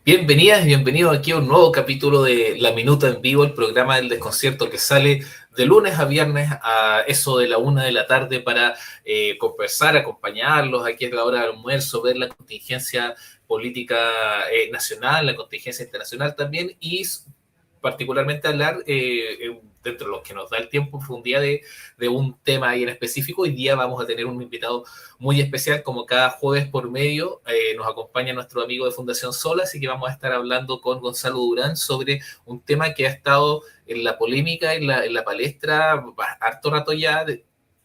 Bienvenidas y bienvenidos aquí a un nuevo capítulo de La Minuta en Vivo, el programa del desconcierto que sale de lunes a viernes a eso de la 1 de la tarde para conversar, acompañarlos aquí a la hora del almuerzo, ver la contingencia política nacional, la contingencia internacional también y particularmente hablar dentro de los que nos da el tiempo, fue un día de un tema ahí en específico. Hoy día vamos a tener un invitado muy especial, como cada jueves por medio, nos acompaña nuestro amigo de Fundación Sola, así que vamos a estar hablando con Gonzalo Durán sobre un tema que ha estado en la polémica, en la palestra, harto rato ya,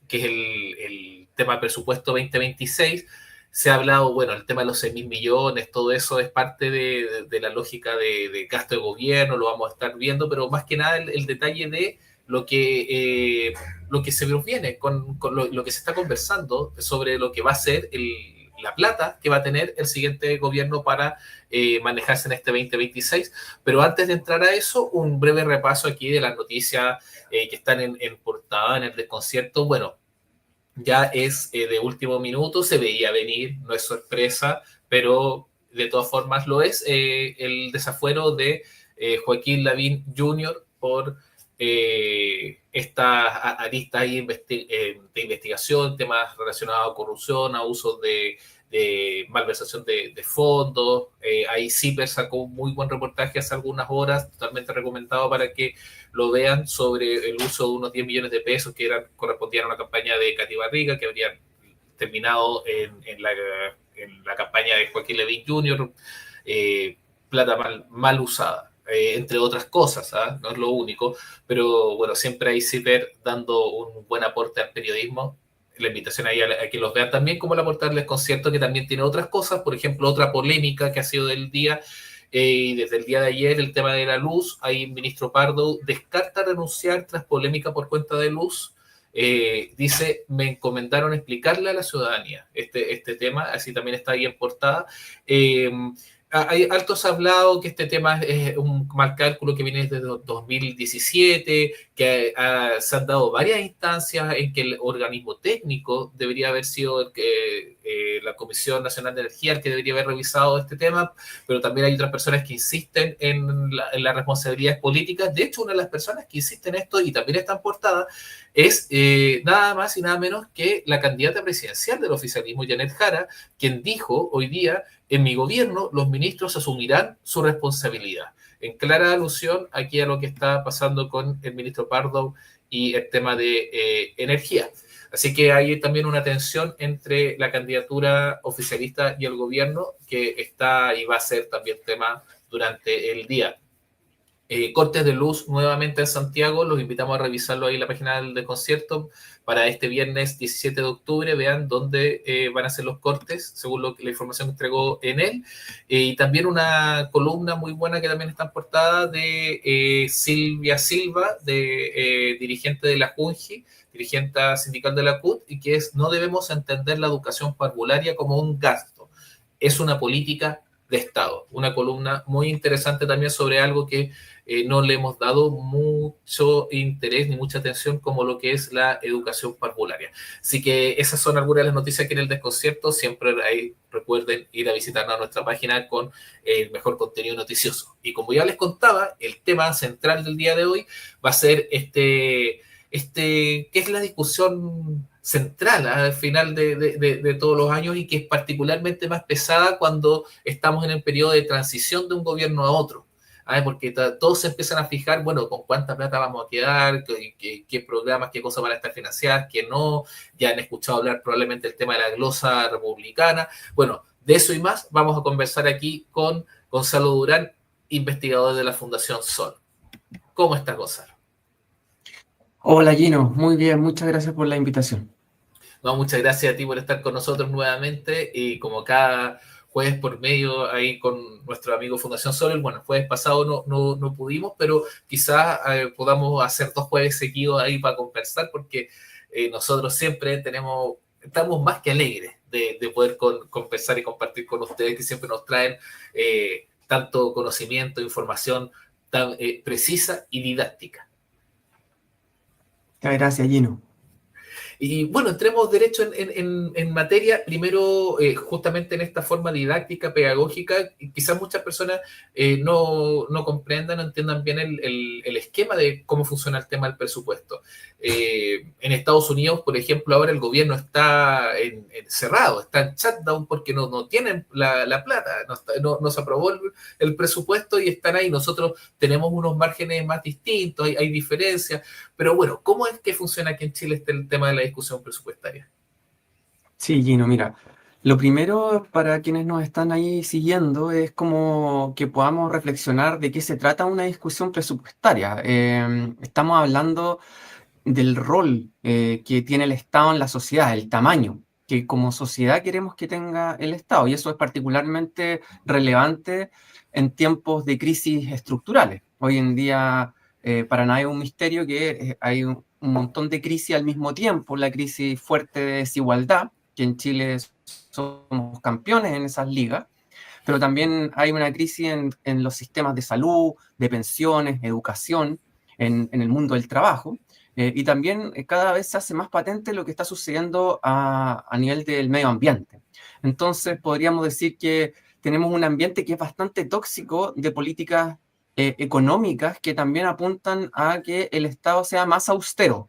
que es el tema presupuesto 2026. Se ha hablado, bueno, el tema de los 6.000 millones, todo eso es parte de la lógica de gasto de gobierno, lo vamos a estar viendo, pero más que nada el detalle de lo que se viene con lo que se está conversando sobre lo que va a ser la plata que va a tener el siguiente gobierno para manejarse en este 2026. Pero antes de entrar a eso, un breve repaso aquí de las noticias que están en portada, en el desconcierto. Bueno, ya es de último minuto, se veía venir, no es sorpresa, pero de todas formas lo es, el desafuero de Joaquín Lavín Jr. por esta arista ahí de investigación, temas relacionados a corrupción, a usos de malversación de fondos. Ahí CIPER sacó un muy buen reportaje hace algunas horas, totalmente recomendado para que lo vean, sobre el uso de unos 10 millones de pesos que correspondían a una campaña de Katy Barriga, que habrían terminado en la campaña de Joaquín Lavín Jr., plata mal usada. Entre otras cosas, ¿eh? No es lo único, pero bueno, siempre hay CIPER dando un buen aporte al periodismo. La invitación ahí a que los vean también, como el aportarles concierto, que también tiene otras cosas, por ejemplo, otra polémica que ha sido del día, y desde el día de ayer, el tema de la luz. Ahí el ministro Pardo descarta renunciar tras polémica por cuenta de luz. Dice, me encomendaron explicarle a la ciudadanía este tema, así también está ahí en portada. Hay altos hablado que este tema es un mal cálculo que viene desde 2017, que se han dado varias instancias en que el organismo técnico debería haber sido la Comisión Nacional de Energía el que debería haber revisado este tema, pero también hay otras personas que insisten en las responsabilidades políticas. De hecho, una de las personas que insisten en esto y también está en portada es nada más y nada menos que la candidata presidencial del oficialismo, Janet Jara, quien dijo hoy día: en mi gobierno los ministros asumirán su responsabilidad. En clara alusión aquí a lo que está pasando con el ministro Pardo y el tema de energía. Así que hay también una tensión entre la candidatura oficialista y el gobierno que está y va a ser también tema durante el día. Cortes de luz nuevamente en Santiago, los invitamos a revisarlo ahí en la página del concierto para este viernes 17 de octubre. Vean dónde van a ser los cortes, según la información que entregó en él. Y también una columna muy buena que también está en portada de Silvia Silva, de dirigente de la JUNJI, dirigente sindical de la CUT, y que es: no debemos entender la educación parvularia como un gasto, es una política de Estado. Una columna muy interesante también sobre algo que no le hemos dado mucho interés ni mucha atención, como lo que es la educación parvularia. Así que esas son algunas de las noticias que en el desconcierto. Siempre ahí recuerden ir a visitarnos a nuestra página con el mejor contenido noticioso. Y como ya les contaba, el tema central del día de hoy va a ser que es la discusión central al final de todos los años, y que es particularmente más pesada cuando estamos en el periodo de transición de un gobierno a otro. Porque todos se empiezan a fijar, bueno, con cuánta plata vamos a quedar, qué programas, qué cosas van a estar financiadas, qué no. Ya han escuchado hablar probablemente el tema de la glosa republicana. Bueno, de eso y más vamos a conversar aquí con Gonzalo Durán, investigador de la Fundación Sol. ¿Cómo está, Gonzalo? Hola Gino, muy bien, muchas gracias por la invitación. No, muchas gracias a ti por estar con nosotros nuevamente, y como cada jueves por medio ahí con nuestro amigo Fundación Sol. Bueno, el jueves pasado no pudimos, pero quizás podamos hacer 2 jueves seguidos ahí para conversar, porque nosotros siempre estamos más que alegres de poder conversar y compartir con ustedes, que siempre nos traen tanto conocimiento, información tan precisa y didáctica. Muchas gracias Gino. Y bueno, entremos derecho en materia. Primero, justamente en esta forma didáctica, pedagógica, quizás muchas personas no comprendan, no entiendan bien el esquema de cómo funciona el tema del presupuesto. En Estados Unidos, por ejemplo, ahora el gobierno está cerrado, está en shutdown porque no tienen la plata, no se aprobó el presupuesto y están ahí. Nosotros tenemos unos márgenes más distintos, hay diferencias, pero bueno, ¿cómo es que funciona aquí en Chile el tema de la discusión presupuestaria? Sí, Gino, mira, lo primero para quienes nos están ahí siguiendo es como que podamos reflexionar de qué se trata una discusión presupuestaria. Estamos hablando del rol que tiene el Estado en la sociedad, el tamaño que como sociedad queremos que tenga el Estado, y eso es particularmente relevante en tiempos de crisis estructurales. Hoy en día, para nadie es un misterio que hay un montón de crisis al mismo tiempo, la crisis fuerte de desigualdad, que en Chile somos campeones en esas ligas, pero también hay una crisis en los sistemas de salud, de pensiones, educación, en el mundo del trabajo. Y también cada vez se hace más patente lo que está sucediendo a nivel del medio ambiente. Entonces podríamos decir que tenemos un ambiente que es bastante tóxico de políticas económicas que también apuntan a que el Estado sea más austero.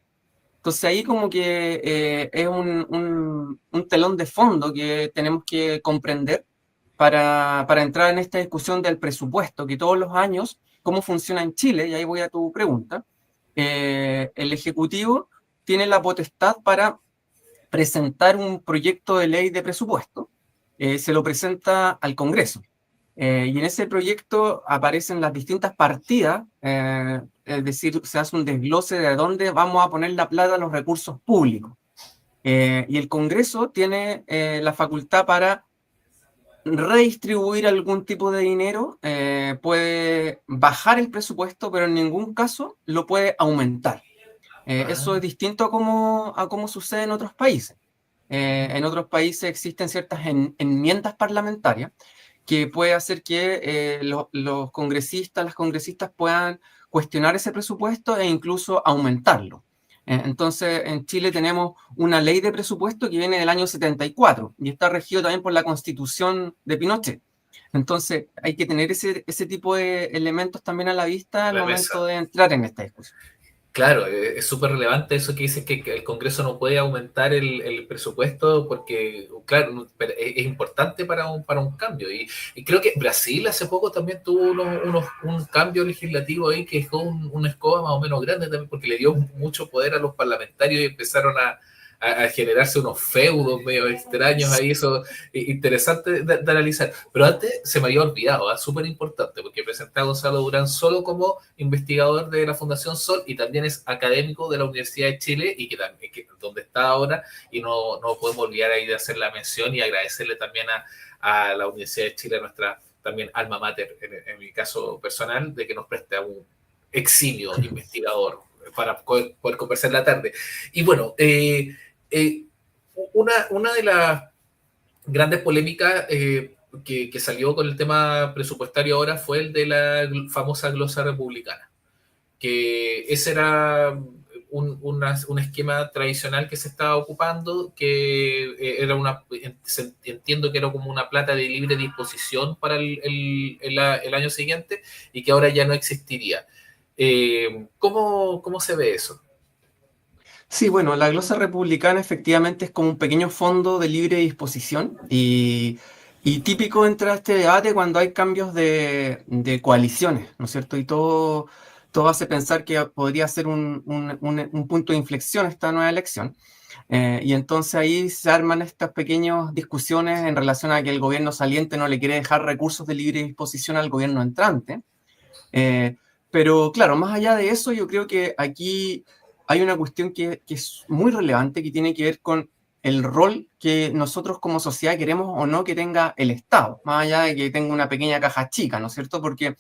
Entonces ahí como que es un telón de fondo que tenemos que comprender para entrar en esta discusión del presupuesto, que todos los años, cómo funciona en Chile, y ahí voy a tu pregunta, el Ejecutivo tiene la potestad para presentar un proyecto de ley de presupuesto, se lo presenta al Congreso. Y en ese proyecto aparecen las distintas partidas, es decir, se hace un desglose de dónde vamos a poner la plata, los recursos públicos. Y el Congreso tiene la facultad para redistribuir algún tipo de dinero, puede bajar el presupuesto, pero en ningún caso lo puede aumentar. Eso es distinto a cómo sucede en otros países. En otros países existen ciertas enmiendas parlamentarias que puede hacer que los congresistas, las congresistas puedan cuestionar ese presupuesto e incluso aumentarlo. Entonces, en Chile tenemos una ley de presupuesto que viene del año 74 y está regido también por la Constitución de Pinochet. Entonces, hay que tener ese tipo de elementos también a la vista al La momento mesa. de entrar en esta discusión. Claro, es súper relevante eso que dices que el Congreso no puede aumentar el presupuesto porque, claro, es importante para un cambio. Y creo que Brasil hace poco también tuvo un cambio legislativo ahí que dejó una escoba más o menos grande también porque le dio mucho poder a los parlamentarios y empezaron a generarse unos feudos medio extraños ahí, eso interesante de analizar. Pero antes se me había olvidado, súper importante, porque presenté a Gonzalo Durán solo como investigador de la Fundación Sol y también es académico de la Universidad de Chile y que donde está ahora, y no podemos olvidar ahí de hacer la mención y agradecerle también a la Universidad de Chile, a nuestra también alma mater, en mi caso personal, de que nos preste a un eximio investigador para poder conversar en la tarde. Y bueno, eh, una de las grandes polémicas que salió con el tema presupuestario ahora fue el de la famosa glosa republicana, que ese era un esquema tradicional que se estaba ocupando, que era entiendo que era como una plata de libre disposición para el año siguiente y que ahora ya no existiría. ¿Cómo se ve eso? Sí, bueno, la glosa republicana efectivamente es como un pequeño fondo de libre disposición y típico entra este debate cuando hay cambios de coaliciones, ¿no es cierto? Y todo hace pensar que podría ser un punto de inflexión esta nueva elección. Y entonces ahí se arman estas pequeñas discusiones en relación a que el gobierno saliente no le quiere dejar recursos de libre disposición al gobierno entrante. Eh, pero claro, más allá de eso, yo creo que aquí hay una cuestión que es muy relevante, que tiene que ver con el rol que nosotros como sociedad queremos o no que tenga el Estado, más allá de que tenga una pequeña caja chica, ¿no es cierto? Porque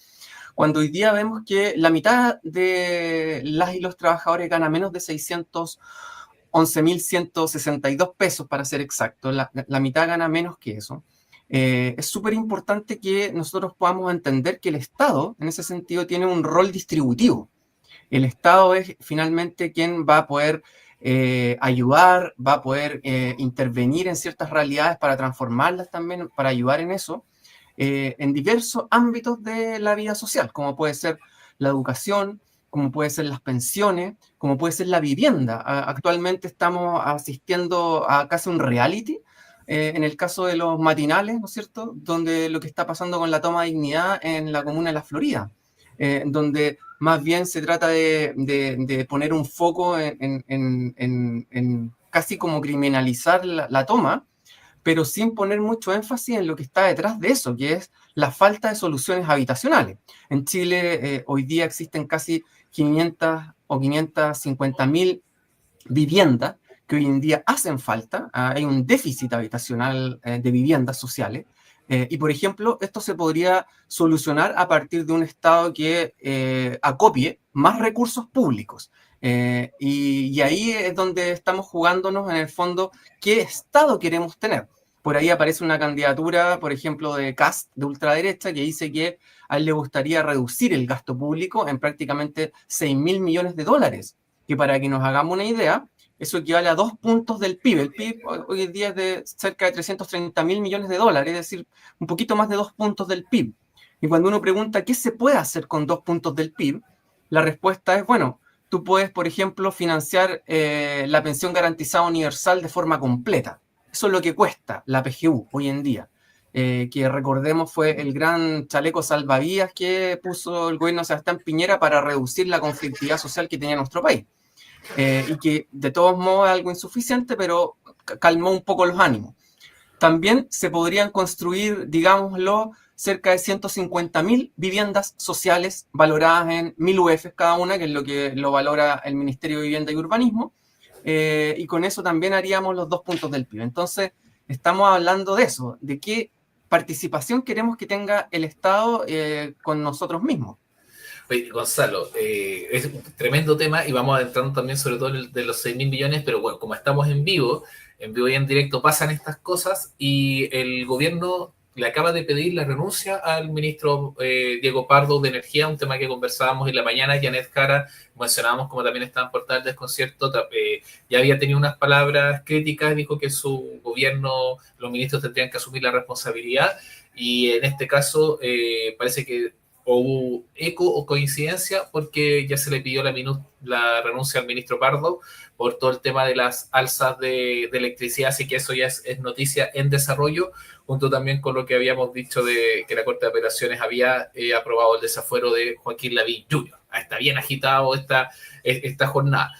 cuando hoy día vemos que la mitad de las y los trabajadores gana menos de 611.162 pesos, para ser exacto, la mitad gana menos que eso. Es súper importante que nosotros podamos entender que el Estado, en ese sentido, tiene un rol distributivo. El Estado es finalmente quien va a poder ayudar, va a poder intervenir en ciertas realidades para transformarlas también, para ayudar en eso, en diversos ámbitos de la vida social, como puede ser la educación, como puede ser las pensiones, como puede ser la vivienda. Actualmente estamos asistiendo a casi un reality, en el caso de los matinales, ¿no es cierto?, donde lo que está pasando con la toma de dignidad en la comuna de La Florida, donde más bien se trata de poner un foco en casi como criminalizar la toma, pero sin poner mucho énfasis en lo que está detrás de eso, que es la falta de soluciones habitacionales. En Chile hoy día existen casi 500 o 550.000 viviendas que hoy en día hacen falta. Hay un déficit habitacional de viviendas sociales. Y, por ejemplo, esto se podría solucionar a partir de un Estado que acopie más recursos públicos. Y ahí es donde estamos jugándonos, en el fondo, qué Estado queremos tener. Por ahí aparece una candidatura, por ejemplo, de Kast, de ultraderecha, que dice que a él le gustaría reducir el gasto público en prácticamente 6.000 millones de dólares, que para que nos hagamos una idea, eso equivale a 2 puntos del PIB. El PIB hoy en día es de cerca de 330.000 millones de dólares, es decir, un poquito más de 2 puntos del PIB. Y cuando uno pregunta qué se puede hacer con 2 puntos del PIB, la respuesta es, bueno, tú puedes, por ejemplo, financiar la pensión garantizada universal de forma completa. Eso es lo que cuesta la PGU hoy en día. Que recordemos fue el gran chaleco salvavidas que puso el gobierno de Sebastián Piñera para reducir la conflictividad social que tenía nuestro país. Y que de todos modos es algo insuficiente, pero calmó un poco los ánimos. También se podrían construir, digámoslo, cerca de 150.000 viviendas sociales valoradas en 1.000 UF cada una, que es lo que lo valora el Ministerio de Vivienda y Urbanismo, y con eso también haríamos los 2 puntos del PIB. Entonces, estamos hablando de eso, de qué participación queremos que tenga el Estado con nosotros mismos. Oye, Gonzalo, es un tremendo tema y vamos adentrando también sobre todo de los 6.000 millones, pero bueno, como estamos en vivo y en directo pasan estas cosas y el gobierno le acaba de pedir la renuncia al ministro Diego Pardo de Energía, un tema que conversábamos en la mañana. Janet Jara, mencionábamos como también estaba en Portal Desconcierto, ya había tenido unas palabras críticas, dijo que su gobierno, los ministros tendrían que asumir la responsabilidad y en este caso parece que o hubo eco o coincidencia porque ya se le pidió la renuncia al ministro Pardo por todo el tema de las alzas de electricidad, así que eso ya es noticia en desarrollo, junto también con lo que habíamos dicho de que la Corte de Apelaciones había aprobado el desafuero de Joaquín Lavín Jr. Está bien agitado esta jornada.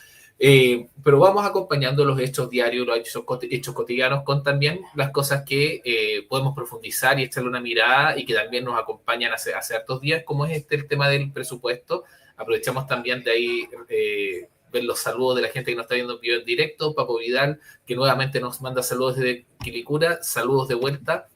Pero vamos acompañando los hechos diarios, los hechos cotidianos con también las cosas que podemos profundizar y echarle una mirada y que también nos acompañan hace hartos días, como es el tema del presupuesto. Aprovechamos también de ahí ver los saludos de la gente que nos está viendo en vivo en directo. Papo Vidal, que nuevamente nos manda saludos desde Quilicura, saludos de vuelta.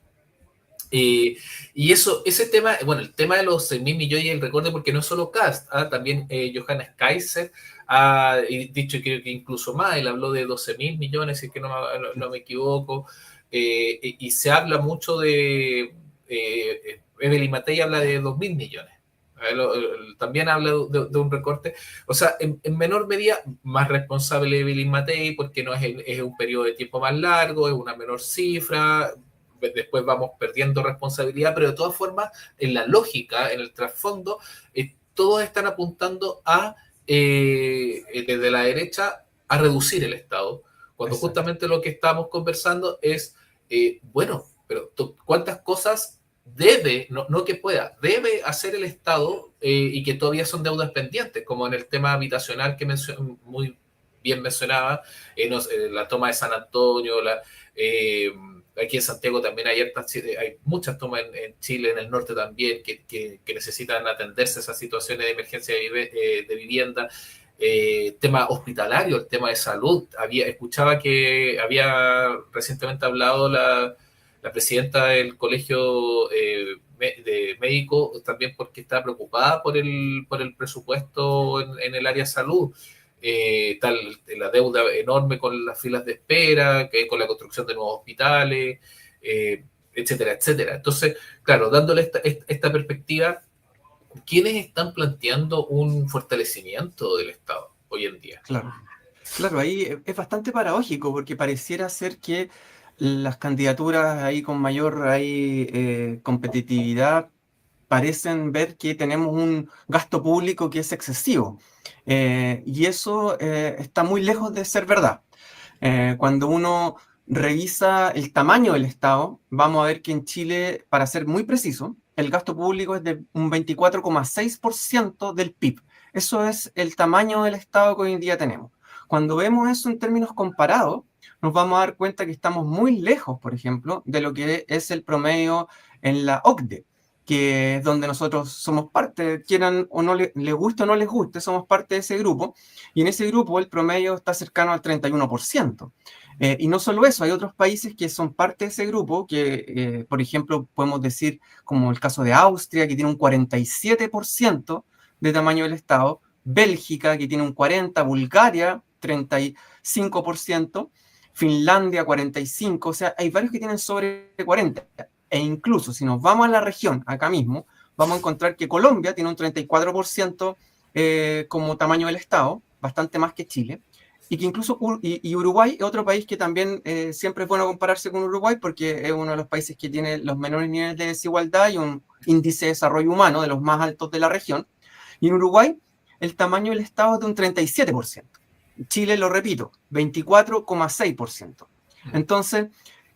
Y ese tema, bueno, el tema de los 6.000 millones y el recorde, porque no es solo Cast, también Johannes Kaiser ha dicho, creo que incluso más, él habló de 12.000 millones, si es que no me equivoco, y se habla mucho de, Evelyn Matei habla de 2.000 millones. También habla de un recorte, o sea, en menor medida, más responsable Evelyn Matei, porque no es un periodo de tiempo más largo, es una menor cifra, después vamos perdiendo responsabilidad, pero de todas formas, en la lógica, en el trasfondo, todos están apuntando desde la derecha, a reducir el Estado, cuando Exacto. justamente lo que estamos conversando es, bueno, pero ¿cuántas cosas debe, no que pueda, debe hacer el Estado y que todavía son deudas pendientes, como en el tema habitacional que muy bien mencionaba, la toma de San Antonio, aquí en Santiago también hay muchas tomas en Chile, en el norte también, que necesitan atenderse a esas situaciones de emergencia de vivienda. Tema hospitalario, el tema de salud. Escuchaba que había recientemente hablado la presidenta del colegio de médicos también porque está preocupada por el presupuesto en el área de salud. La deuda enorme con las filas de espera, con la construcción de nuevos hospitales, etcétera, etcétera. Entonces, claro, dándole esta perspectiva, ¿quiénes están planteando un fortalecimiento del Estado hoy en día? Claro. Claro, ahí es bastante paradójico porque pareciera ser que las candidaturas ahí con mayor ahí, competitividad parecen ver que tenemos un gasto público que es excesivo. Y eso está muy lejos de ser verdad. Cuando uno revisa el tamaño del Estado, vamos a ver que en Chile, para ser muy preciso, el gasto público es de un 24,6% del PIB. Eso es el tamaño del Estado que hoy en día tenemos. Cuando vemos eso en términos comparados, nos vamos a dar cuenta que estamos muy lejos, por ejemplo, de lo que es el promedio en la OCDE, que es donde nosotros somos parte, quieran o no les guste o no les guste, somos parte de ese grupo, y en ese grupo el promedio está cercano al 31%. Y no solo eso, hay otros países que son parte de ese grupo, que por ejemplo podemos decir como el caso de Austria, que tiene un 47% de tamaño del Estado, Bélgica, que tiene un 40%, Bulgaria, 35%, Finlandia, 45%, o sea, hay varios que tienen sobre 40%. E incluso si nos vamos a la región, acá mismo, vamos a encontrar que Colombia tiene un 34% como tamaño del Estado, bastante más que Chile, y que incluso Uruguay es otro país que también siempre es bueno compararse con Uruguay porque es uno de los países que tiene los menores niveles de desigualdad y un índice de desarrollo humano de los más altos de la región. Y en Uruguay el tamaño del Estado es de un 37%. Chile, lo repito, 24,6%. Entonces,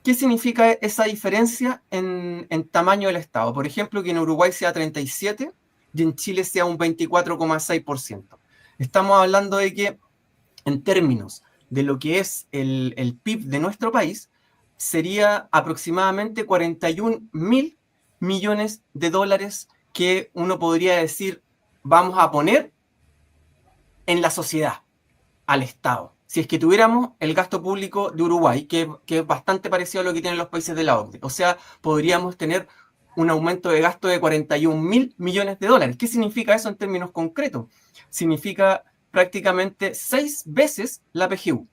¿qué significa esa diferencia en tamaño del Estado? Por ejemplo, que en Uruguay sea 37% y en Chile sea un 24,6%. Estamos hablando de que en términos de lo que es el PIB de nuestro país, sería aproximadamente 41.000 millones de dólares que uno podría decir vamos a poner en la sociedad, al Estado. Si es que tuviéramos el gasto público de Uruguay, que es bastante parecido a lo que tienen los países de la OCDE. O sea, podríamos tener un aumento de gasto de 41.000 millones de dólares. ¿Qué significa eso en términos concretos? Significa prácticamente 6 veces la PGU.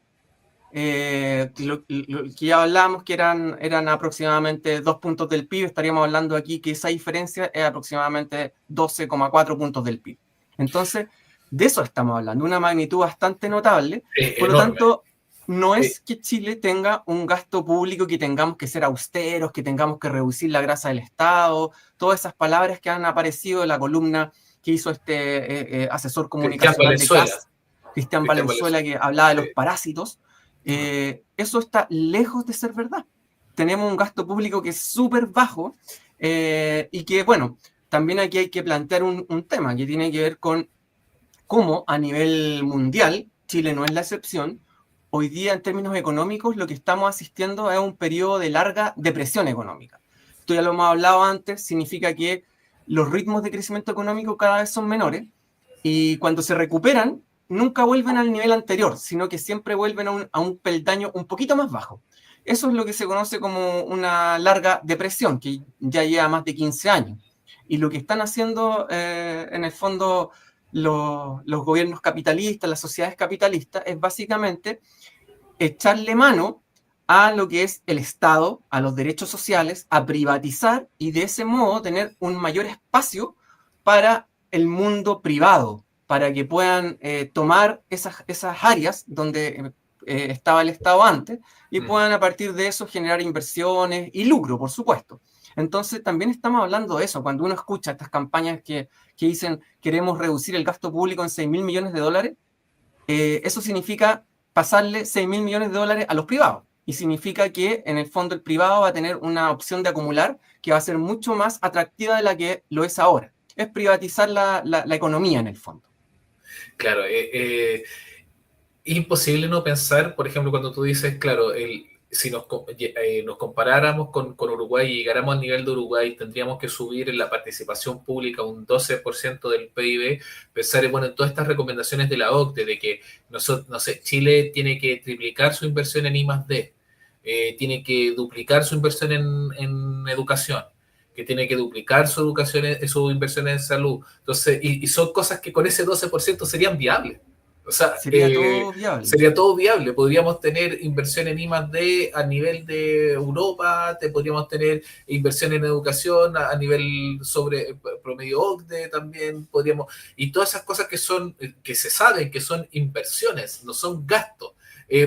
Lo que ya hablábamos que eran aproximadamente 2 puntos del PIB, estaríamos hablando aquí que esa diferencia es aproximadamente 12,4 puntos del PIB. Entonces, de eso estamos hablando, una magnitud bastante notable. Por lo tanto, no es que Chile tenga un gasto público que tengamos que ser austeros, que tengamos que reducir la grasa del Estado, todas esas palabras que han aparecido en la columna que hizo este asesor comunicacional de CAS, Cristian Valenzuela, que hablaba de los parásitos. Eso está lejos de ser verdad. Tenemos un gasto público que es súper bajo y que, bueno, también aquí hay que plantear un tema que tiene que ver con cómo a nivel mundial, Chile no es la excepción, hoy día en términos económicos lo que estamos asistiendo es un periodo de larga depresión económica. Esto ya lo hemos hablado antes, significa que los ritmos de crecimiento económico cada vez son menores y cuando se recuperan nunca vuelven al nivel anterior, sino que siempre vuelven a un peldaño un poquito más bajo. Eso es lo que se conoce como una larga depresión, que ya lleva más de 15 años. Y lo que están haciendo en el fondo los gobiernos capitalistas, las sociedades capitalistas, es básicamente echarle mano a lo que es el Estado, a los derechos sociales, a privatizar y de ese modo tener un mayor espacio para el mundo privado, para que puedan tomar esas áreas donde estaba el Estado antes y puedan a partir de eso generar inversiones y lucro, por supuesto. Entonces también estamos hablando de eso, cuando uno escucha estas campañas que dicen queremos reducir el gasto público en 6.000 millones de dólares, eso significa pasarle 6.000 millones de dólares a los privados. Y significa que en el fondo el privado va a tener una opción de acumular que va a ser mucho más atractiva de la que lo es ahora. Es privatizar la economía en el fondo. Claro, es imposible no pensar, por ejemplo, cuando tú dices, claro, si nos comparáramos con Uruguay y llegáramos al nivel de Uruguay, tendríamos que subir en la participación pública un 12% del PIB, pensar bueno, en todas estas recomendaciones de la OCDE, de que no sé, Chile tiene que triplicar su inversión en I+D, tiene que duplicar su inversión en educación, que tiene que duplicar su educación, su inversión en salud. Entonces, y son cosas que con ese 12% serían viables. O sea, Sería todo viable. sería todo viable. Podríamos tener inversión en I+D a nivel de Europa, podríamos tener inversión en educación a nivel sobre promedio OCDE también, podríamos, y todas esas cosas que se saben que son inversiones, no son gastos.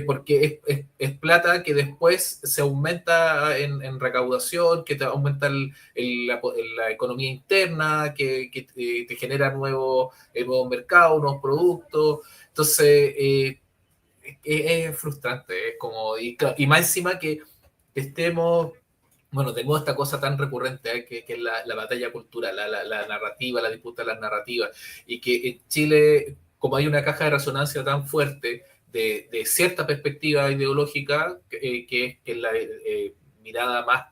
Porque es plata que después se aumenta en recaudación, que te aumenta la economía interna, que te genera nuevos mercados, nuevos productos. Entonces, es frustrante, es como, y más encima que estemos, bueno, tenemos esta cosa tan recurrente, que es la batalla cultural, la narrativa, la disputa de las narrativas, y que en Chile, como hay una caja de resonancia tan fuerte de cierta perspectiva ideológica, que es la mirada más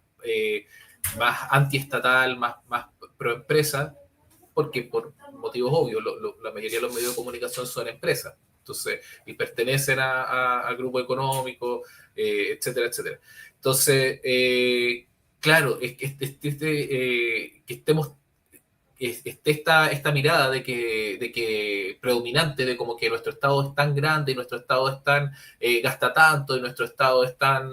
antiestatal, más pro empresa, porque por motivos obvios, la mayoría de los medios de comunicación son empresas, entonces, y pertenecen a grupo económico, etcétera, etcétera. Entonces, claro, es que, que estemos esté esta mirada de que predominante, de como que nuestro Estado es tan grande y nuestro Estado es tan, gasta tanto y nuestro Estado es tan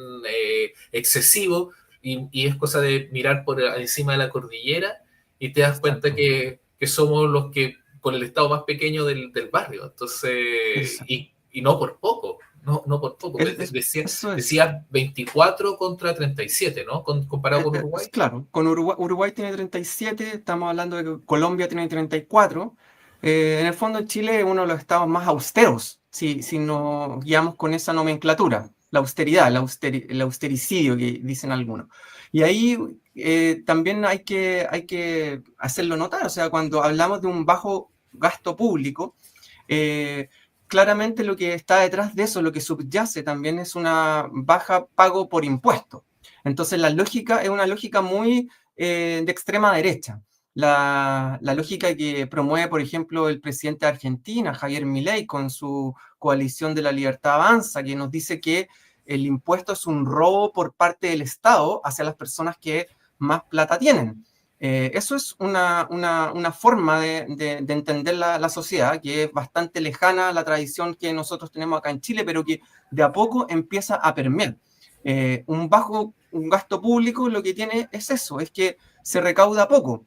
excesivo, y es cosa de mirar por encima de la cordillera y te das cuenta Exacto, que somos los que con el Estado más pequeño del barrio. Entonces, exacto. y no por poco. No por poco, decía, Eso es. decía 24 contra 37, ¿no? Comparado con Uruguay. Claro, con Uruguay tiene 37, estamos hablando de que Colombia tiene 34. En el fondo, Chile es uno de los estados más austeros, si nos guiamos con esa nomenclatura, la austeridad, el austericidio que dicen algunos. Y ahí también hay que hacerlo notar, o sea, cuando hablamos de un bajo gasto público, eh, claramente lo que está detrás de eso, lo que subyace también es una baja pago por impuestos. Entonces la lógica es una lógica muy de extrema derecha. La lógica que promueve, por ejemplo, el presidente de Argentina, Javier Milei, con su coalición de la Libertad Avanza, que nos dice que el impuesto es un robo por parte del Estado hacia las personas que más plata tienen. Eso es una forma de entender la sociedad que es bastante lejana a la tradición que nosotros tenemos acá en Chile, pero que de a poco empieza a permear. Un gasto público lo que tiene es eso, es que se recauda poco.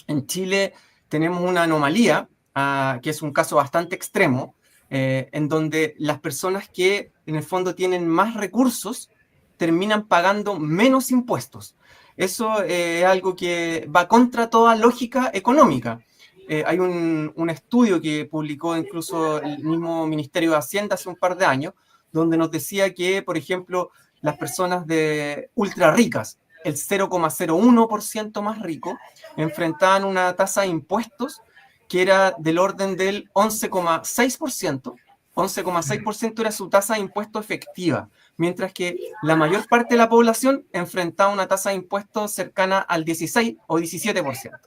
En Chile tenemos una anomalía, que es un caso bastante extremo, en donde las personas que en el fondo tienen más recursos terminan pagando menos impuestos. Eso es algo que va contra toda lógica económica. Hay un estudio que publicó incluso el mismo Ministerio de Hacienda hace un par de años, donde nos decía que, por ejemplo, las personas de ultra ricas, el 0,01% más rico, enfrentaban una tasa de impuestos que era del orden del 11,6%. 11,6% era su tasa de impuesto efectiva, mientras que la mayor parte de la población enfrentaba una tasa de impuestos cercana al 16 o 17%.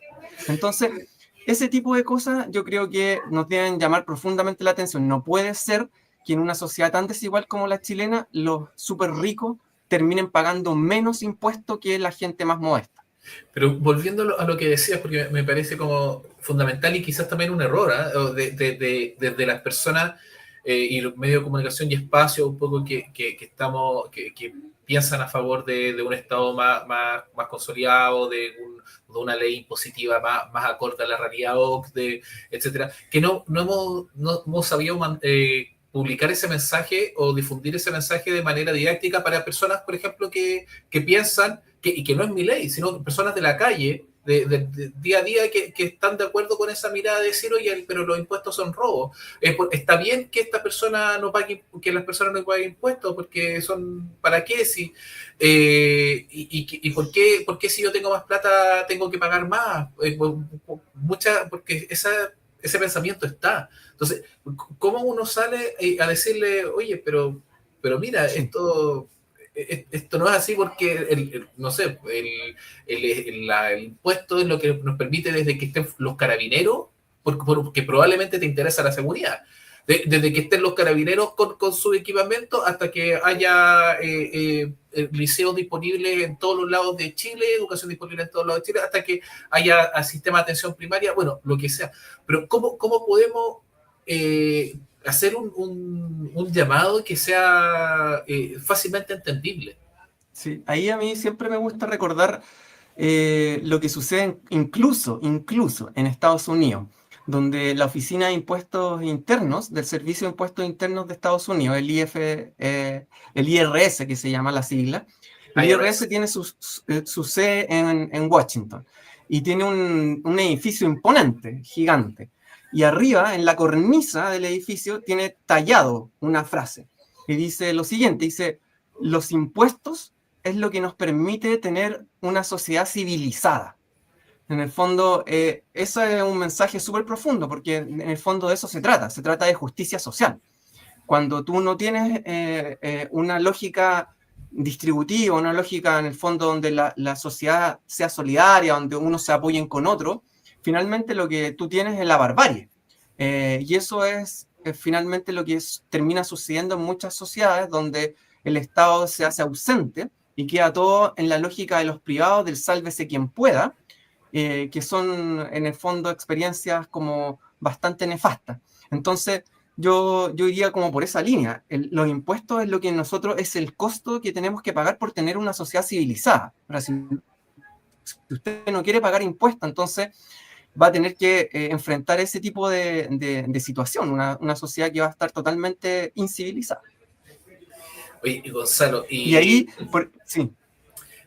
Entonces, ese tipo de cosas yo creo que nos deben llamar profundamente la atención. No puede ser que en una sociedad tan desigual como la chilena, los súper ricos terminen pagando menos impuestos que la gente más modesta. Pero volviendo a lo que decías, porque me parece como fundamental y quizás también un error, ¿eh? De las personas y los medios de comunicación y espacios un poco que piensan a favor de un Estado más consolidado, de una ley impositiva más acorde a la realidad OCDE, etcétera, que no hemos sabido publicar ese mensaje o difundir ese mensaje de manera didáctica para personas, por ejemplo, que piensan y que no es mi ley, sino personas de la calle, de día a día, que están de acuerdo con esa mirada de decir, oye, pero los impuestos son robos. Está bien que esta persona no pague, que las personas no paguen impuestos, porque son, ¿para qué? Si, y ¿por qué si yo tengo más plata tengo que pagar más? Porque ese pensamiento está. Entonces, ¿cómo uno sale a decirle, oye, pero mira, Sí. esto no es así porque, no sé, el impuesto es lo que nos permite desde que estén los carabineros, porque probablemente te interesa la seguridad. Desde que estén los carabineros con su equipamiento hasta que haya liceos disponibles en todos los lados de Chile, educación disponible en todos lados de Chile, hasta que haya sistema de atención primaria, bueno, lo que sea. Pero ¿cómo podemos hacer un llamado que sea fácilmente entendible. Sí, ahí a mí siempre me gusta recordar lo que sucede incluso en Estados Unidos, donde la Oficina de Impuestos Internos del Servicio de Impuestos Internos de Estados Unidos, el IRS que se llama la sigla, el IRS. IRS tiene su sede en Washington y tiene un edificio imponente, gigante. Y arriba, en la cornisa del edificio, tiene tallado una frase que dice lo siguiente, dice, los impuestos es lo que nos permite tener una sociedad civilizada. En el fondo, ese es un mensaje súper profundo, porque en el fondo de eso se trata de justicia social. Cuando tú no tienes una lógica distributiva, una lógica en el fondo donde la sociedad sea solidaria, donde uno se apoyen con otro, finalmente lo que tú tienes es la barbarie. Y eso es finalmente lo que termina sucediendo en muchas sociedades donde el Estado se hace ausente y queda todo en la lógica de los privados, del sálvese quien pueda, que son en el fondo experiencias como bastante nefastas. Entonces, yo iría como por esa línea. Los impuestos es lo que nosotros, es el costo que tenemos que pagar por tener una sociedad civilizada. Ahora, si usted no quiere pagar impuestos, entonces va a tener que enfrentar ese tipo de situación, una sociedad que va a estar totalmente incivilizada. Oye, Gonzalo, Y ahí, sí,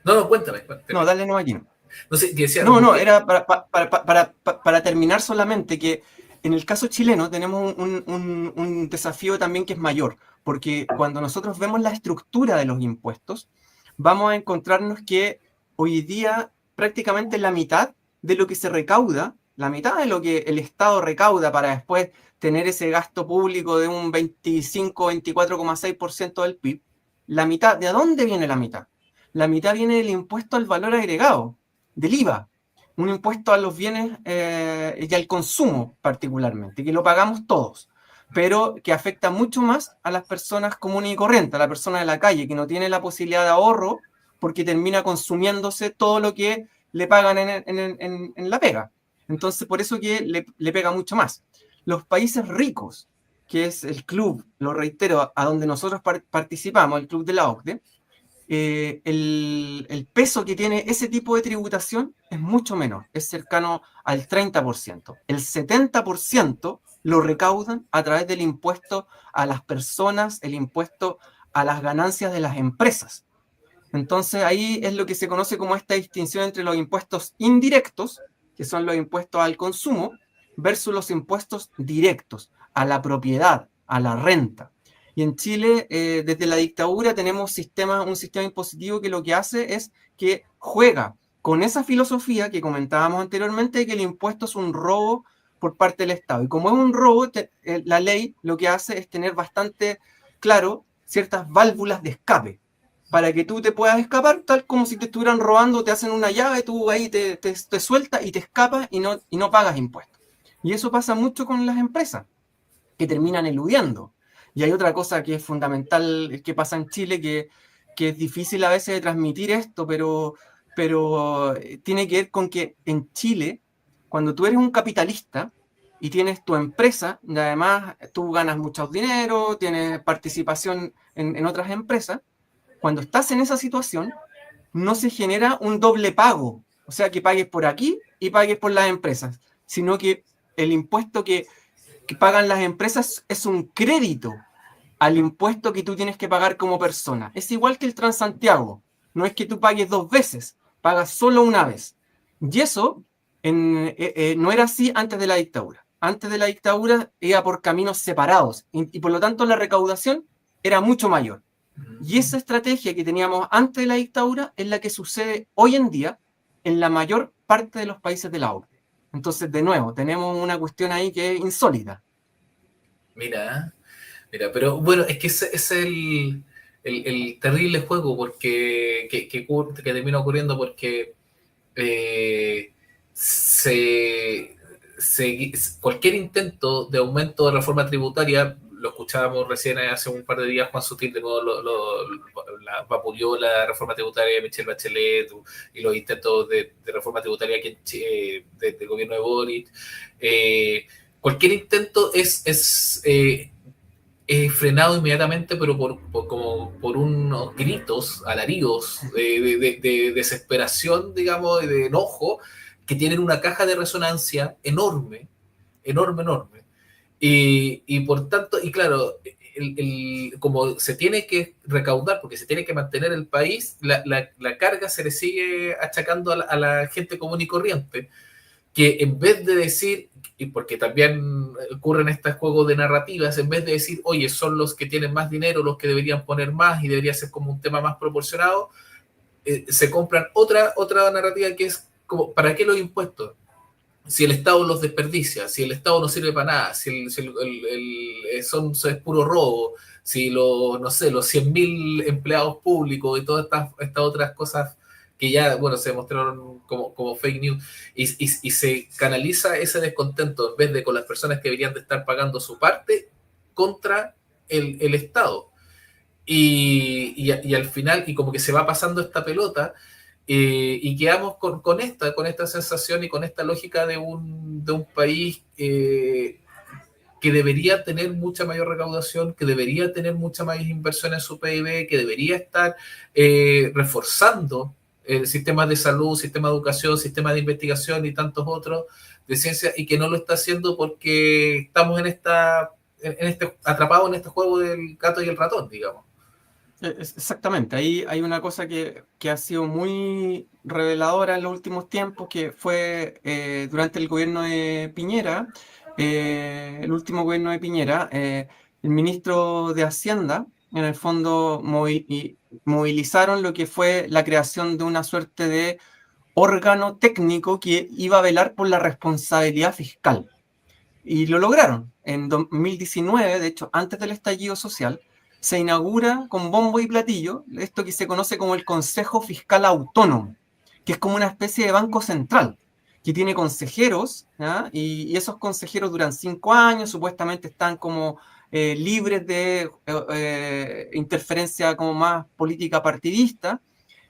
No, no, cuéntame. no, dale no aquí. No, No sé, decía no, como no, que... era para terminar solamente que en el caso chileno tenemos un desafío también que es mayor, porque cuando nosotros vemos la estructura de los impuestos, vamos a encontrarnos que hoy día prácticamente la mitad de lo que se recauda, la mitad de lo que el Estado recauda para después tener ese gasto público de un 25-24,6% del PIB, la mitad, ¿de dónde viene la mitad? La mitad viene del impuesto al valor agregado, del IVA, un impuesto a los bienes y al consumo particularmente, que lo pagamos todos, pero que afecta mucho más a las personas comunes y corrientes, a la persona de la calle, que no tiene la posibilidad de ahorro porque termina consumiéndose todo lo que le pagan en la pega. Entonces, por eso que le pega mucho más. Los países ricos, que es el club, lo reitero, a donde nosotros participamos, el club de la OCDE, el peso que tiene ese tipo de tributación es mucho menor, es cercano al 30%. El 70% lo recaudan a través del impuesto a las personas, el impuesto a las ganancias de las empresas. Entonces ahí es lo que se conoce como esta distinción entre los impuestos indirectos, que son los impuestos al consumo, versus los impuestos directos, a la propiedad, a la renta. Y en Chile, desde la dictadura, tenemos un sistema impositivo que lo que hace es que juega con esa filosofía que comentábamos anteriormente de que el impuesto es un robo por parte del Estado. Y como es un robo, la ley lo que hace es tener bastante claro ciertas válvulas de escape para que tú te puedas escapar, tal como si te estuvieran robando, te hacen una llave, tú ahí te sueltas y te escapas y no pagas impuestos. Y eso pasa mucho con las empresas, que terminan eludiendo. Y hay otra cosa que es fundamental que pasa en Chile, que es difícil a veces de transmitir esto, pero tiene que ver con que en Chile, cuando tú eres un capitalista y tienes tu empresa, y además tú ganas mucho dinero, tienes participación en otras empresas, cuando estás en esa situación, no se genera un doble pago, o sea, que pagues por aquí y pagues por las empresas, sino que el impuesto que pagan las empresas es un crédito al impuesto que tú tienes que pagar como persona. Es igual que el Transantiago, no es que tú pagues dos veces, pagas solo una vez. Y eso no era así antes de la dictadura. Antes de la dictadura iba por caminos separados y por lo tanto la recaudación era mucho mayor. Y esa estrategia que teníamos antes de la dictadura es la que sucede hoy en día en la mayor parte de los países de la OCDE. Entonces, de nuevo, tenemos una cuestión ahí que es insólita. Mira, mira, pero bueno, es que ese es el terrible juego que termina ocurriendo porque eh, se, cualquier intento de aumento de reforma tributaria, lo escuchábamos recién hace un par de días, Juan Sutil de nuevo vapuleó la reforma tributaria de Michelle Bachelet y los intentos de reforma tributaria aquí del gobierno de Boric. Cualquier intento es frenado inmediatamente, pero como por unos gritos, alaridos de desesperación, digamos, y de enojo, que tienen una caja de resonancia enorme, enorme, enorme. Y por tanto, y claro, como se tiene que recaudar, porque se tiene que mantener el país, la carga se le sigue achacando a la gente común y corriente, que en vez de decir, y porque también ocurren estos juegos de narrativas, en vez de decir, oye, son los que tienen más dinero los que deberían poner más y debería ser como un tema más proporcionado, se compran otra narrativa que es como, ¿para qué los impuestos? Si el Estado los desperdicia, si el Estado no sirve para nada, es puro robo, si no sé, los 100.000 empleados públicos y todas estas otras cosas que ya, bueno, se demostraron como fake news, y se canaliza ese descontento en vez de con las personas que deberían de estar pagando su parte contra el Estado. Y al final, y como que se va pasando esta pelota, y quedamos con esta sensación y con esta lógica de un país que debería tener mucha mayor recaudación, que debería tener mucha mayor inversión en su PIB, que debería estar reforzando el sistema de salud, sistema de educación, sistema de investigación y tantos otros de ciencia, y que no lo está haciendo porque estamos atrapados en este juego del gato y el ratón, digamos. Exactamente, ahí hay una cosa que ha sido muy reveladora en los últimos tiempos, que fue durante el gobierno de Piñera, el último gobierno de Piñera, el ministro de Hacienda, en el fondo, movilizaron lo que fue la creación de una suerte de órgano técnico que iba a velar por la responsabilidad fiscal. Y lo lograron. En 2019, de hecho, antes del estallido social, se inaugura con bombo y platillo esto que se conoce como el Consejo Fiscal Autónomo, que es como una especie de banco central, que tiene consejeros, ¿ya? Y esos consejeros duran 5 años, supuestamente están como libres de interferencia como más política partidista,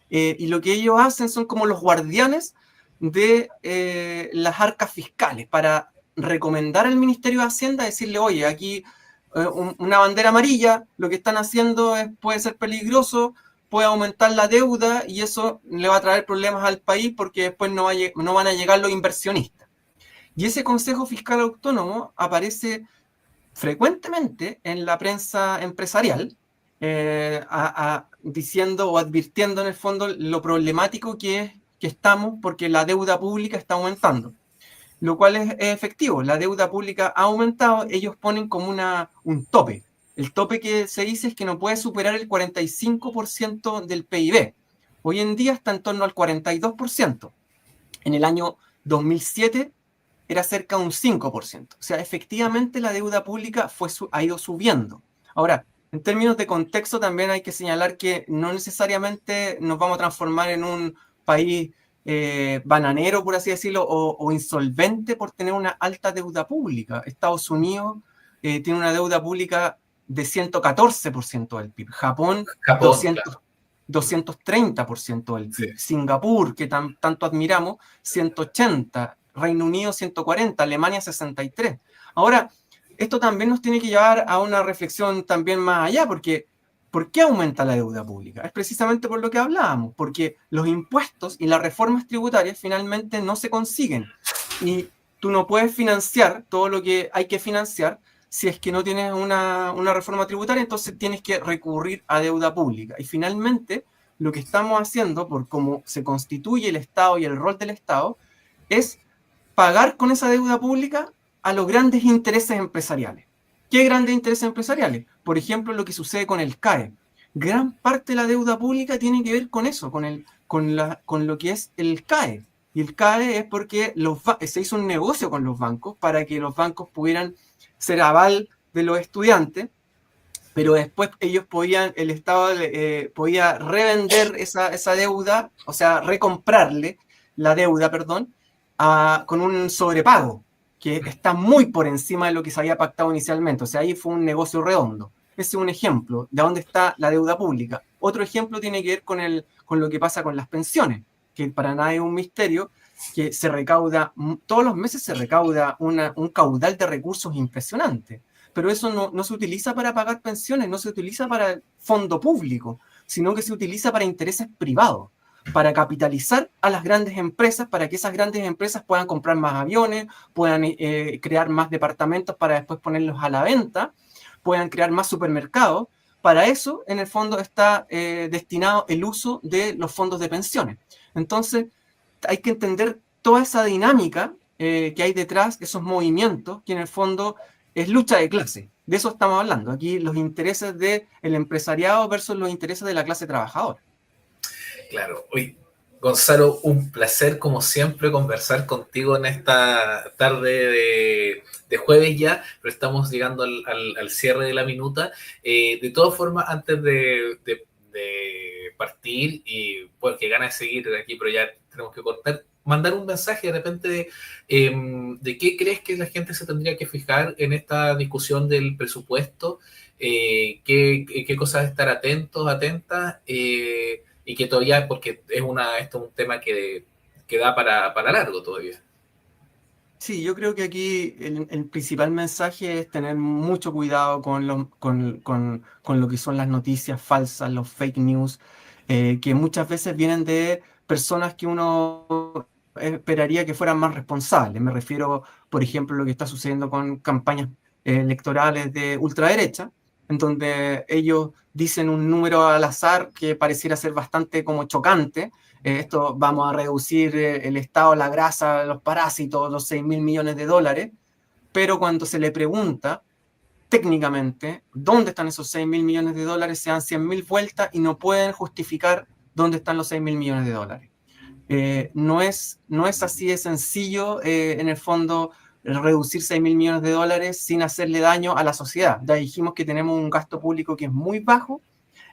y lo que ellos hacen son como los guardianes de las arcas fiscales para recomendar al Ministerio de Hacienda, decirle, oye, aquí una bandera amarilla, lo que están haciendo puede ser peligroso, puede aumentar la deuda y eso le va a traer problemas al país porque después no van a llegar los inversionistas. Y ese Consejo Fiscal Autónomo aparece frecuentemente en la prensa empresarial, diciendo o advirtiendo en el fondo lo problemático que estamos porque la deuda pública está aumentando, lo cual es efectivo. La deuda pública ha aumentado, ellos ponen como un tope. El tope que se dice es que no puede superar el 45% del PIB. Hoy en día está en torno al 42%. En el año 2007 era cerca de un 5%. O sea, efectivamente la deuda pública ha ido subiendo. Ahora, en términos de contexto también hay que señalar que no necesariamente nos vamos a transformar en un país bananero, por así decirlo, o insolvente por tener una alta deuda pública. Estados Unidos tiene una deuda pública de 114% del PIB. Japón, Japón, claro. 230% del PIB. Sí. Singapur, que tanto admiramos, 180%. Reino Unido 140%, Alemania 63%. Ahora, esto también nos tiene que llevar a una reflexión también más allá, porque ¿por qué aumenta la deuda pública? Es precisamente por lo que hablábamos, porque los impuestos y las reformas tributarias finalmente no se consiguen. Y tú no puedes financiar todo lo que hay que financiar si es que no tienes una reforma tributaria, entonces tienes que recurrir a deuda pública. Y finalmente, lo que estamos haciendo, por cómo se constituye el Estado y el rol del Estado, es pagar con esa deuda pública a los grandes intereses empresariales. ¿Qué grandes intereses empresariales? Por ejemplo, lo que sucede con el CAE. Gran parte de la deuda pública tiene que ver con eso, con lo que es el CAE. Y el CAE es porque se hizo un negocio con los bancos para que los bancos pudieran ser aval de los estudiantes, pero después el Estado podía revender esa deuda, o sea, recomprarle la deuda, perdón, con un sobrepago que está muy por encima de lo que se había pactado inicialmente. O sea, ahí fue un negocio redondo. Ese es un ejemplo de dónde está la deuda pública. Otro ejemplo tiene que ver con lo que pasa con las pensiones, que para nada es un misterio, que todos los meses se recauda un caudal de recursos impresionante. pero eso no se utiliza para pagar pensiones, no se utiliza para el fondo público, sino que se utiliza para intereses privados, para capitalizar a las grandes empresas, para que esas grandes empresas puedan comprar más aviones, puedan crear más departamentos para después ponerlos a la venta, puedan crear más supermercados. Para eso, en el fondo, está destinado el uso de los fondos de pensiones. Entonces, hay que entender toda esa dinámica que hay detrás, esos movimientos, que en el fondo es lucha de clase. De eso estamos hablando. Aquí los intereses del empresariado versus los intereses de la clase trabajadora. Claro. Uy, Gonzalo, un placer como siempre conversar contigo en esta tarde de jueves ya, pero estamos llegando al cierre de la minuta. De todas formas, antes de partir, y bueno, que ganas de seguir aquí, pero ya tenemos que cortar, mandar un mensaje de repente de qué crees que la gente se tendría que fijar en esta discusión del presupuesto, qué cosas estar atentos, atentas, y que todavía, porque esto es un tema que da para largo todavía. Sí, yo creo que aquí el principal mensaje es tener mucho cuidado con lo que son las noticias falsas, los fake news, que muchas veces vienen de personas que uno esperaría que fueran más responsables. Me refiero, por ejemplo, a lo que está sucediendo con campañas electorales de ultraderecha, en donde ellos dicen un número al azar que pareciera ser bastante como chocante. Esto vamos a reducir el estado, la grasa, los parásitos, los 6.000 millones de dólares, pero cuando se le pregunta técnicamente dónde están esos 6.000 millones de dólares, se dan 100.000 vueltas y no pueden justificar dónde están los 6.000 millones de dólares. No es así de sencillo, en el fondo, reducir 6.000 millones de dólares sin hacerle daño a la sociedad. Ya dijimos que tenemos un gasto público que es muy bajo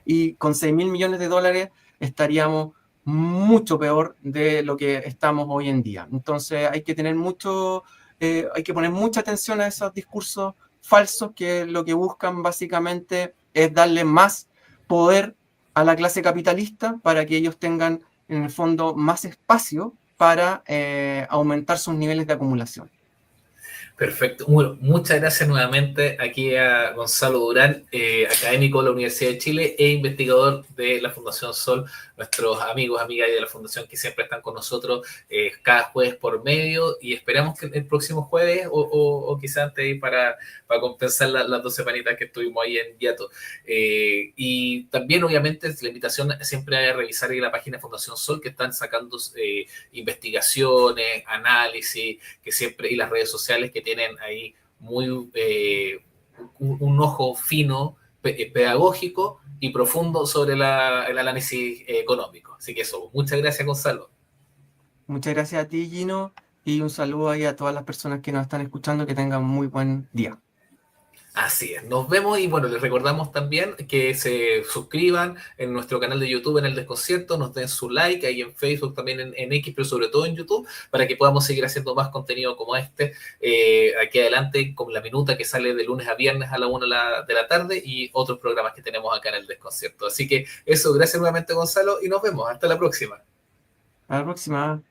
y con 6.000 millones de dólares estaríamos mucho peor de lo que estamos hoy en día. Entonces hay que poner mucha atención a esos discursos falsos que lo que buscan básicamente es darle más poder a la clase capitalista para que ellos tengan en el fondo más espacio para aumentar sus niveles de acumulación. Perfecto. Bueno, muchas gracias nuevamente aquí a Gonzalo Durán, académico de la Universidad de Chile e investigador de la Fundación Sol, nuestros amigos, amigas de la Fundación que siempre están con nosotros cada jueves por medio, y esperamos que el próximo jueves o quizás antes para compensar las 2 semanitas que estuvimos ahí en hiato. Y también, obviamente, la invitación siempre a revisar ahí la página de Fundación Sol, que están sacando investigaciones, análisis, que siempre, y las redes sociales que tienen ahí muy un ojo fino, pedagógico y profundo sobre el análisis económico. Así que eso, muchas gracias, Gonzalo. Muchas gracias a ti, Gino, y un saludo ahí a todas las personas que nos están escuchando, que tengan un muy buen día. Así es, nos vemos y bueno, les recordamos también que se suscriban en nuestro canal de YouTube en El Desconcierto, nos den su like ahí en Facebook, también en X, pero sobre todo en YouTube, para que podamos seguir haciendo más contenido como este, aquí adelante con la minuta que sale de lunes a viernes a la 1 de la tarde y otros programas que tenemos acá en El Desconcierto. Así que eso, gracias nuevamente, Gonzalo, y nos vemos, hasta la próxima. Hasta la próxima.